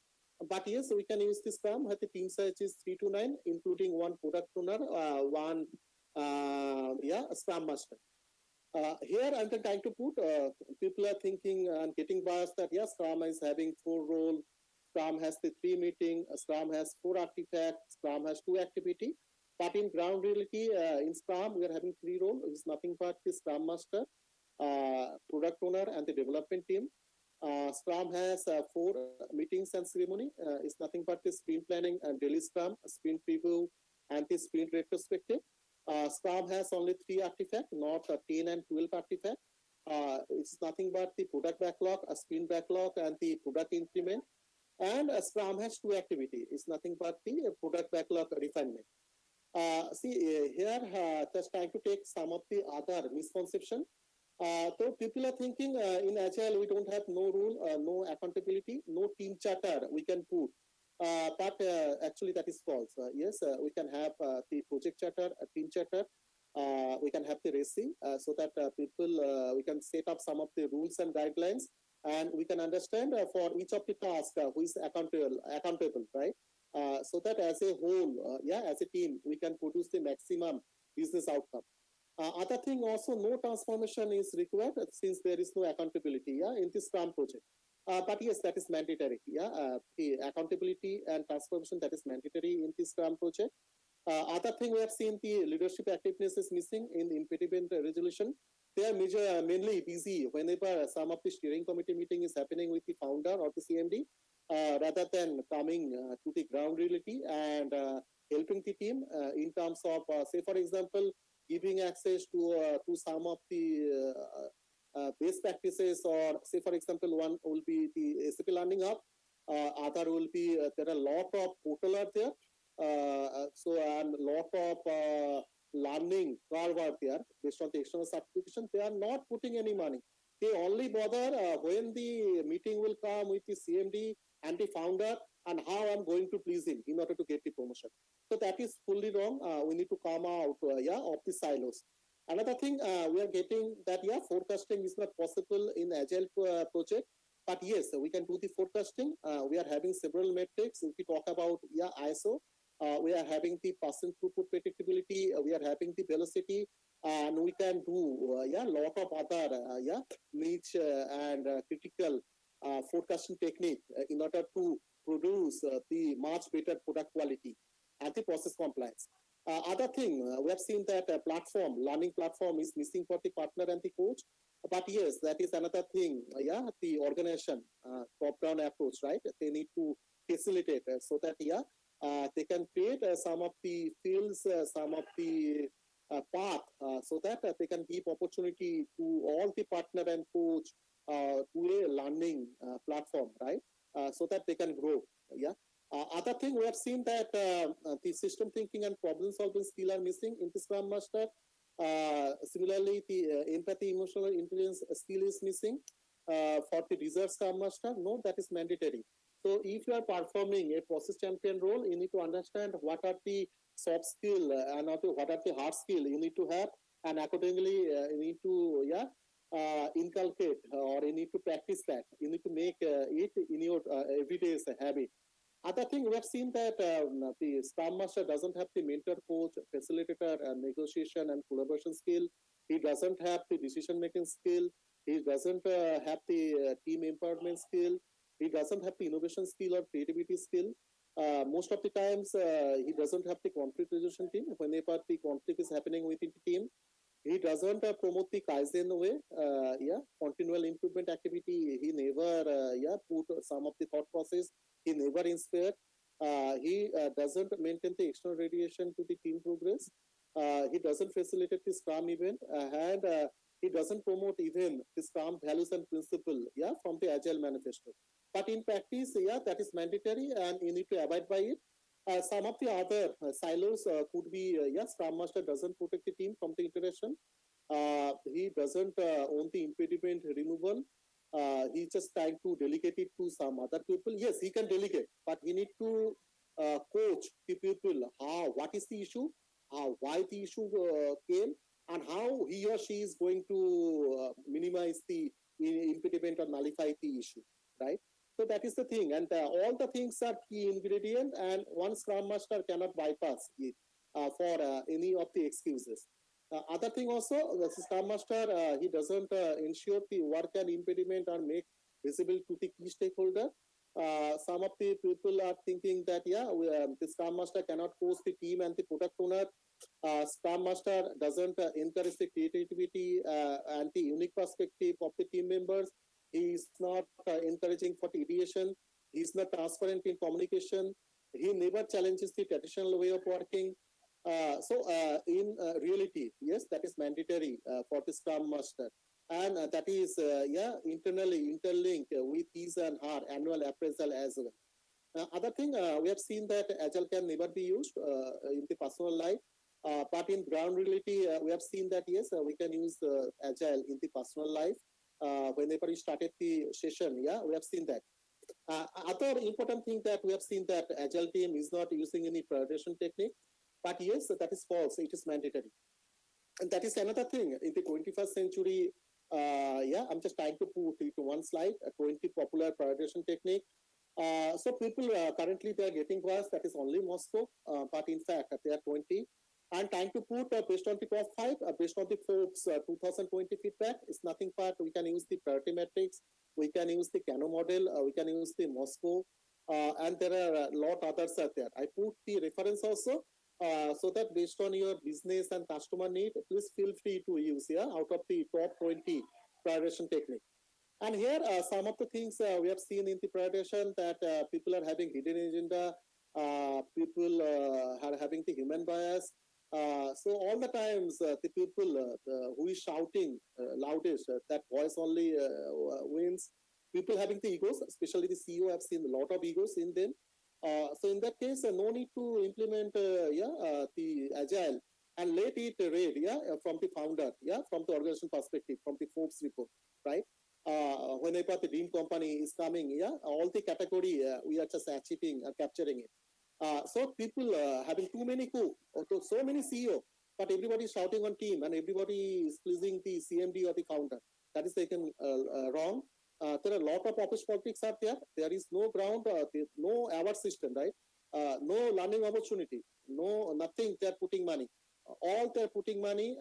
But yes, we can use the Scrum where the team size is 3 to 9, including one product owner, one Scrum Master. Here I'm trying to put, people are thinking and getting biased that Scrum is having 4 role, Scrum has the 3 meeting, Scrum has 4 artifacts, Scrum has 2 activity. But in ground reality, in Scrum, we are having 3 roles. It's nothing but the Scrum Master, product owner, and the development team. Scrum has 4 meetings and ceremony. It's nothing but the sprint planning and daily Scrum, sprint preview, and the sprint retrospective. Scrum has only 3 artifacts, not 10 and 12 artifacts. It's nothing but the product backlog, a sprint backlog, and the product increment. And Scrum has 2 activities. It's nothing but the product backlog refinement. Here, just trying to take some of the other misconception. So people are thinking in Agile we don't have no rule, no accountability, no team charter we can put. But actually that is false. Yes, we can have the project charter, a team charter. We can have the racing so that people we can set up some of the rules and guidelines, and we can understand for each of the tasks who is accountable, right? So that as a whole, as a team, we can produce the maximum business outcome. Other thing also, no transformation is required since there is no accountability in this Scrum project. But yes, that is mandatory. The accountability and transformation, that is mandatory in this Scrum project. Other thing we have seen, the leadership activeness is missing in the impediment resolution. They are mainly busy whenever some of the steering committee meeting is happening with the founder or the CMD, rather than coming to the ground reality and helping the team in terms of, say for example, giving access to some of the best practices, or say for example, one will be the SAP Learning Hub, other will be there are a lot of portal are there, and lot of learning curve are there based on the external certification. They are not putting any money. They only bother when the meeting will come with the CMD and the founder, and how I'm going to please him in order to get the promotion. So that is fully wrong. We need to come out of the silos. Another thing we are getting that forecasting is not possible in Agile project, but yes, we can do the forecasting. We are having several metrics. If we talk about ISO, we are having the percent throughput predictability. We are having the velocity, and we can do lot of other niche and critical forecasting technique in order to produce the much better product quality and the process compliance. Other thing, we have seen that learning platform is missing for the partner and the coach. But yes, that is another thing. The organization top-down approach, right? They need to facilitate so that they can create some of the fields, some of the path, so that they can give opportunity to all the partner and coach to a learning platform, right? So that they can grow. Other thing, we have seen that the system thinking and problem solving skill are missing in the Scrum Master. Similarly, the empathy, emotional intelligence skill is missing for the reserve Scrum Master. No, that is mandatory. So if you are performing a process champion role, you need to understand what are the soft skill and what are the hard skill you need to have, and accordingly you need to inculcate or you need to practice that. You need to make it in your everyday habit. Other thing, we have seen that the Scrum Master doesn't have the mentor, coach, facilitator, negotiation and collaboration skill. He doesn't have the decision making skill. He doesn't have the team empowerment skill. He doesn't have the innovation skill or creativity skill. Most of the times, he doesn't have the conflict resolution team. Whenever the conflict is happening within the team, he doesn't promote the Kaizen way. Continual improvement activity. He never put some of the thought process. He never inspired. He doesn't maintain the external radiation to the team progress. He doesn't facilitate the Scrum event, and he doesn't promote even the Scrum values and principle from the Agile manifesto. But in practice, that is mandatory, and you need to abide by it. Some of the other silos could be, Scrum Master doesn't protect the team from the interaction. He doesn't own the impediment removal. He's just trying to delegate it to some other people. Yes, he can delegate, but he need to coach the people. What is the issue? Why the issue came, and how he or she is going to minimize the impediment or nullify the issue, right? So that is the thing, and all the things are key ingredient, and one Scrum Master cannot bypass it for any of the excuses. Other thing also, the Scrum Master, he doesn't ensure the work and impediment are made visible to the key stakeholder. He doesn't ensure the work and impediment are made visible to the key stakeholder. He doesn't ensure the work and impediment are made visible to the key stakeholder. He doesn't ensure the work and impediment are made visible to the key stakeholder. Some of the people are thinking that the Scrum Master cannot coach the team and the product owner. Scrum Master doesn't encourage the creativity and the unique perspective of the team members. He is not encouraging for the ideation. He is not transparent in communication. He never challenges the traditional way of working. In reality, yes, that is mandatory for the Scrum Master. And that is, internally interlinked with his and her annual appraisal as well. Other thing, we have seen that Agile can never be used in the personal life. But in ground reality, we have seen that yes, we can use Agile in the personal life. Whenever we started the session, we have seen that. Other important thing that we have seen that Agile team is not using any prioritization technique. But yes, that is false. It is mandatory. And that is another thing in the 21st century. I'm just trying to put it to one slide, a 20 popular prioritization technique. So people currently they are getting worse, that is only Moscow, but in fact they are 20. I'm trying to put based on the top 5, based on the Forbes 2020 feedback, it's nothing but we can use the priority metrics, we can use the Kano model, we can use the Moscow, and there are a lot others are there. I put the reference also, so that based on your business and customer need, please feel free to use out of the top 20 prioritization technique. And here, some of the things we have seen in the prioritization that people are having hidden agenda, people are having the human bias. So all the times, the people who is shouting loudest, that voice only wins. People having the egos, especially the CEO, have seen a lot of egos in them. So in that case, no need to implement the Agile and let it read from the founder, from the organization perspective, from the Forbes report, right? Whenever the dream company is coming, all the category we are just achieving, capturing it. So people having too many so many CEO, but everybody is shouting on team and everybody is pleasing the CMD or the founder. That is taken wrong. There are a lot of office politics are there. There is no ground, no award system, right? No learning opportunity, no nothing. They are putting money. All they are putting money,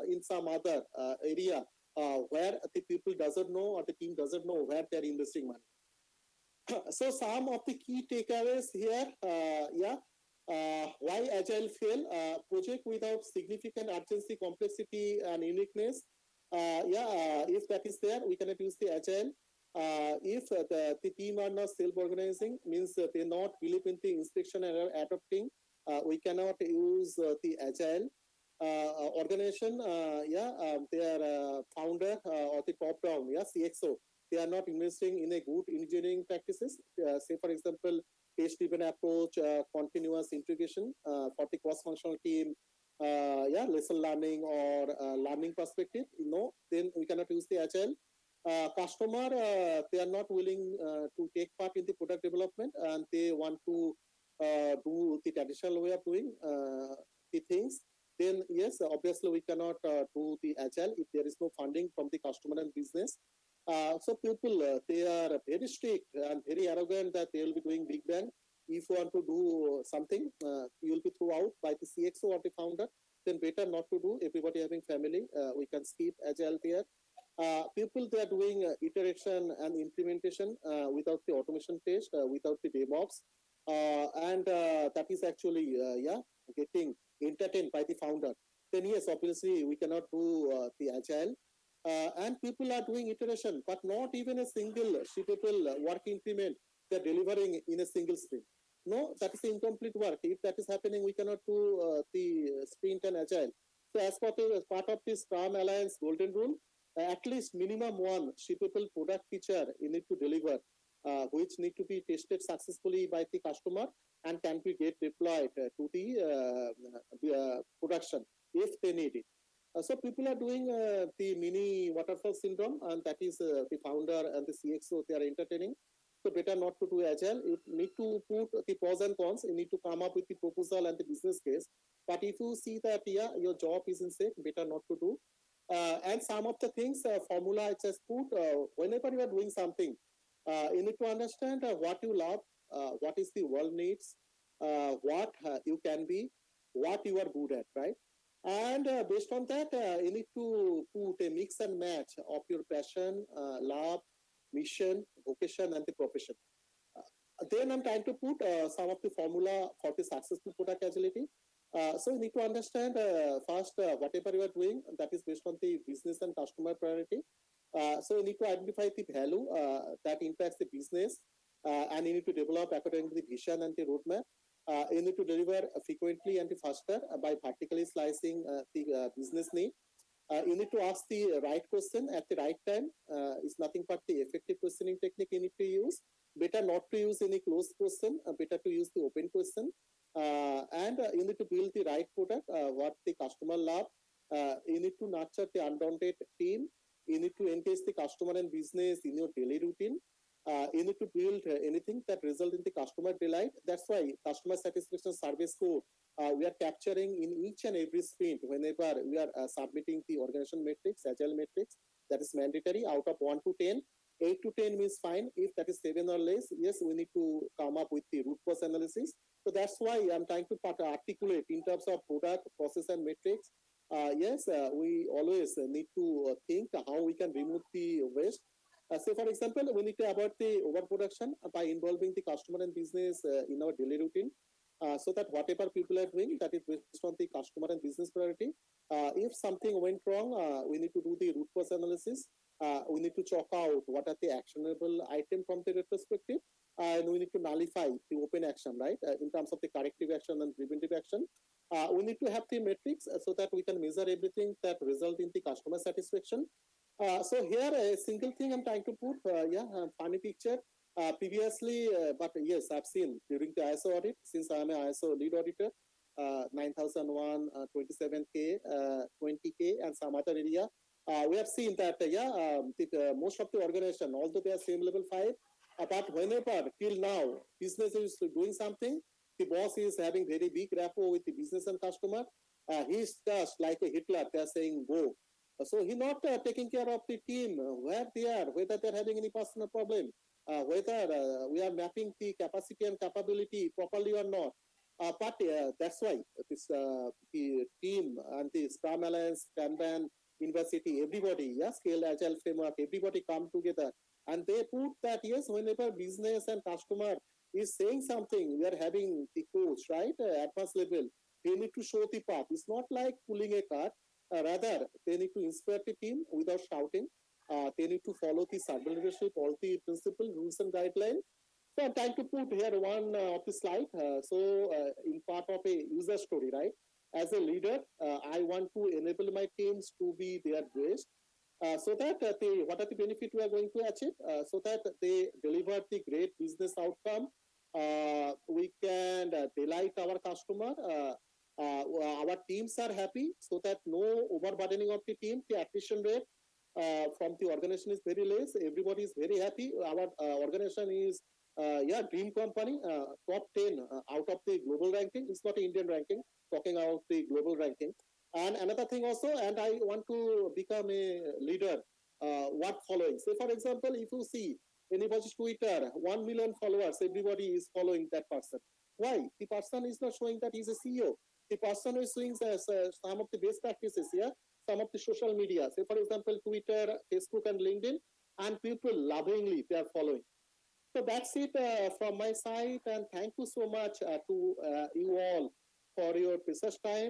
in some other area where the people doesn't know or the team doesn't know where they are investing money. So some of the key takeaways here, why Agile fail? Project without significant urgency, complexity, and uniqueness. If that is there, we cannot use the Agile. If the team are not self-organizing, means they not believe in the inspection and adopting, we cannot use the Agile. Organization, their founder or the top down, CXO, they are not investing in a good engineering practices. Say, for example, test-driven approach, continuous integration for the cross-functional team, lesson learning or learning perspective. Then we cannot use the Agile. Customer, they are not willing to take part in the product development and they want to do the traditional way of doing the things. Then yes, obviously we cannot do the Agile if there is no funding from the customer and business. So people, they are very strict and very arrogant that they will be doing big bang. If you want to do something, you will be thrown out by the CXO or the founder. Then better not to do. Everybody having family, we can skip Agile there. People, they are doing iteration and implementation without the automation test, without the DevOps. And that is actually, getting entertained by the founder. Then yes, obviously we cannot do the Agile. And people are doing iteration, but not even a single shippable work increment they're delivering in a single sprint. No, that is incomplete work. If that is happening, we cannot do the sprint and Agile. So as part of this Scrum Alliance Golden Rule, at least minimum one shippable product feature you need to deliver, which need to be tested successfully by the customer and can be get deployed to the production if they need it. So people are doing the mini waterfall syndrome, and that is the founder and the CXO, they are entertaining. So better not to do Agile. You need to put the pros and cons. You need to come up with the proposal and the business case. But if you see that, your job is in safe, better not to do. And some of the things, formula I just put, whenever you are doing something, you need to understand what you love, what is the world needs, what you can be, what you are good at, right? And based on that, you need to put a mix and match of your passion, love, mission, vocation, and the profession. Then I'm trying to put some of the formula for the successful product agility. So you need to understand first whatever you are doing, that is based on the business and customer priority. So you need to identify the value that impacts the business, and you need to develop according to the vision and the roadmap. You need to deliver frequently and faster by vertically slicing the business need. You need to ask the right question at the right time. It's nothing but the effective questioning technique you need to use. Better not to use any closed question, better to use the open question. And you need to build the right product, what the customer love. You need to nurture the undaunted team. You need to engage the customer and business in your daily routine. You need to build anything that result in the customer delight. That's why customer satisfaction survey score we are capturing in each and every sprint whenever we are submitting the organization metrics, agile metrics. That is mandatory. Out of 1 to 10, 8 to 10 means fine. If that is 7 or less, yes, we need to come up with the root cause analysis. So that's why I'm trying to articulate in terms of product, process, and metrics. Yes, we always need to think how we can remove the waste. So, for example, we need to avoid the overproduction by involving the customer and business in our daily routine. So that whatever people are doing, that is based on the customer and business priority. If something went wrong, we need to do the root cause analysis. We need to chalk out what are the actionable items from the retrospective, and we need to nullify the open action, right, in terms of the corrective action and preventive action. We need to have the metrics so that we can measure everything that result in the customer satisfaction. So here a single thing I'm trying to put, funny picture. Previously, but yes, I've seen during the ISO audit, since I'm an ISO lead auditor, 9001, 27K, 20K, and some other area. We have seen that, most of the organization, although they are same level 5, but whenever till now business is doing something, the boss is having very big rapport with the business and customer. He's just like a Hitler. They're saying go. So he's not taking care of the team, where they are, whether they're having any personal problem, whether we are mapping the capacity and capability properly or not. But that's why this the team and the Scrum Alliance, Kanban, University, everybody, Scale Agile Framework, everybody come together and they put that, yes, whenever business and customer is saying something, we are having the coach, right, advanced level, they need to show the path. It's not like pulling a cart. Rather, they need to inspire the team without shouting. They need to follow the servant leadership, all the principles, rules, and guidelines. So I'm trying to put here one of the slide. In part of a user story, right? As a leader, I want to enable my teams to be their best, so that what are the benefits we are going to achieve, so that they deliver the great business outcome. We can delight our customer. Our teams are happy, so that no overburdening of the team. The attrition rate from the organization is very less. Everybody is very happy. Our organization is dream company, top 10 out of the global ranking. It's not Indian ranking, talking about the global ranking. And another thing also, and I want to become a leader, what following. Say, for example, if you see anybody's Twitter, 1 million followers, everybody is following that person. Why? The person is not showing that he's a CEO. The person is showing some of the best practices, some of the social media. Say, for example, Twitter, Facebook, and LinkedIn, and people lovingly they are following. So that's it from my side, and thank you so much to you all for your precious time.